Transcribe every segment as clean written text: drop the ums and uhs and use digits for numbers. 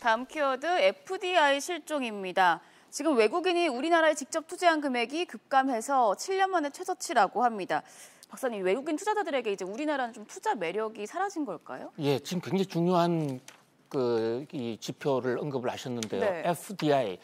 다음 키워드 FDI 실종입니다. 지금 외국인이 우리나라에 직접 투자한 금액이 급감해서 7년 만에 최저치라고 합니다. 박사님, 외국인 투자자들에게 이제 우리나라는 좀 투자 매력이 사라진 걸까요? 예, 지금 굉장히 중요한 이 지표를 언급을 하셨는데요. 네. FDI,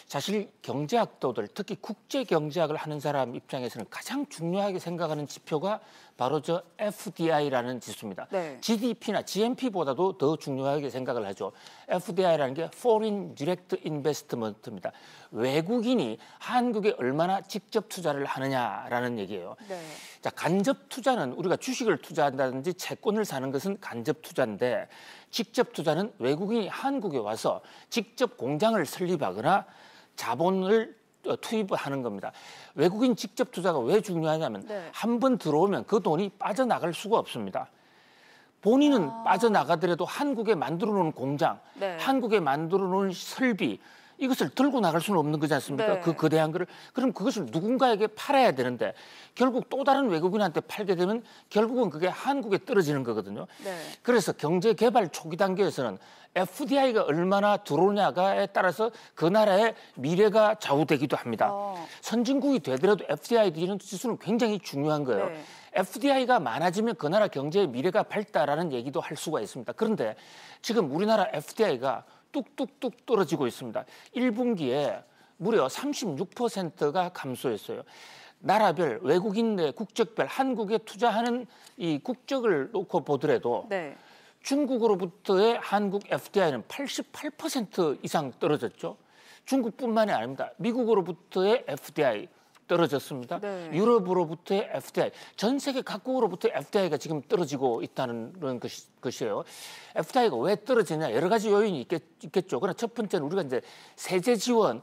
사실 경제학도들, 특히 국제 경제학을 하는 사람 입장에서는 가장 중요하게 생각하는 지표가 바로 저 FDI라는 지수입니다. 네. GDP나 GNP보다도 더 중요하게 생각을 하죠. FDI라는 게 Foreign Direct Investment입니다. 외국인이 한국에 얼마나 직접 투자를 하느냐라는 얘기예요. 네. 자, 간접 투자는 우리가 주식을 투자한다든지 채권을 사는 것은 간접 투자인데, 직접 투자는 외국인이 한국에 와서 직접 공장을 설립하거나 자본을 투입하는 겁니다. 외국인 직접 투자가 왜 중요하냐면 한 번 들어오면 그 돈이 빠져나갈 수가 없습니다. 본인은 빠져나가더라도 한국에 만들어 놓은 공장, 한국에 만들어 놓은 설비, 이것을 들고 나갈 수는 없는 거지 않습니까? 네. 그 거대한 거를. 그럼 그것을 누군가에게 팔아야 되는데 결국 또 다른 외국인한테 팔게 되면 결국은 그게 한국에 떨어지는 거거든요. 네. 그래서 경제 개발 초기 단계에서는 FDI가 얼마나 들어오냐에 따라서 그 나라의 미래가 좌우되기도 합니다. 선진국이 되더라도 FDI 지수는 굉장히 중요한 거예요. 네. FDI가 많아지면 그 나라 경제의 미래가 밝다라는 얘기도 할 수가 있습니다. 그런데 지금 우리나라 FDI가 뚝뚝뚝 떨어지고 있습니다. 1분기에 무려 36%가 감소했어요. 나라별, 외국인 내 국적별, 한국에 투자하는 이 국적을 놓고 보더라도 중국으로부터의 한국 FDI는 88% 이상 떨어졌죠. 중국뿐만이 아닙니다. 미국으로부터의 FDI 떨어졌습니다. 유럽으로부터의 FDI, 전 세계 각국으로부터의 FDI가 지금 떨어지고 있다는 것이에요. FDI가 왜 떨어지냐, 여러 가지 요인이 있겠죠. 그러나 첫 번째는 우리가 이제 세제 지원,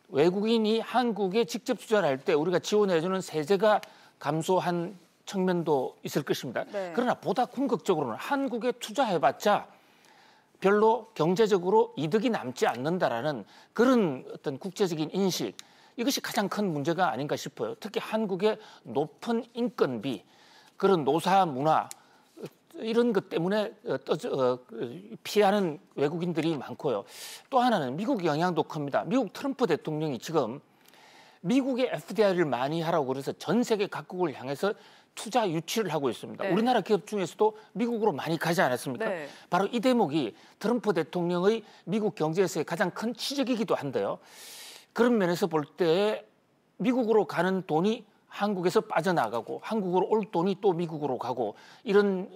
외국인이 한국에 직접 투자를 할 때 우리가 지원해주는 세제가 감소한 측면도 있을 것입니다. 그러나 보다 궁극적으로는 한국에 투자해봤자 별로 경제적으로 이득이 남지 않는다라는 그런 어떤 국제적인 인식, 이것이 가장 큰 문제가 아닌가 싶어요. 특히 한국의 높은 인건비, 그런 노사 문화, 이런 것 때문에 피하는 외국인들이 많고요. 또 하나는 미국 영향도 큽니다. 미국 트럼프 대통령이 지금 미국의 FDI를 많이 하라고 그래서 전 세계 각국을 향해서 투자 유치를 하고 있습니다. 우리나라 기업 중에서도 미국으로 많이 가지 않았습니까? 바로 이 대목이 트럼프 대통령의 미국 경제에서의 가장 큰 치적이기도 한데요. 그런 면에서 볼 때 미국으로 가는 돈이 한국에서 빠져나가고 한국으로 올 돈이 또 미국으로 가고 이런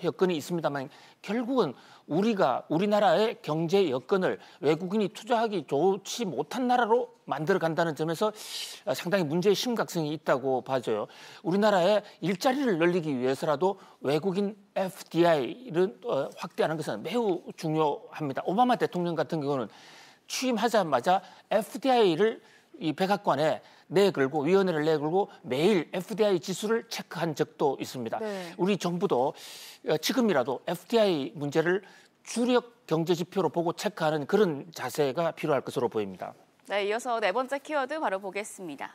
여건이 있습니다만, 결국은 우리나라의 경제 여건을 외국인이 투자하기 좋지 못한 나라로 만들어 간다는 점에서 상당히 문제의 심각성이 있다고 봐져요. 우리나라의 일자리를 늘리기 위해서라도 외국인 FDI를 확대하는 것은 매우 중요합니다. 오바마 대통령 같은 경우는 취임하자마자 FDI를 이 백악관에 내걸고 위원회를 내걸고 매일 FDI 지수를 체크한 적도 있습니다. 우리 정부도 지금이라도 FDI 문제를 주력 경제 지표로 보고 체크하는 그런 자세가 필요할 것으로 보입니다. 네, 이어서 네 번째 키워드 바로 보겠습니다.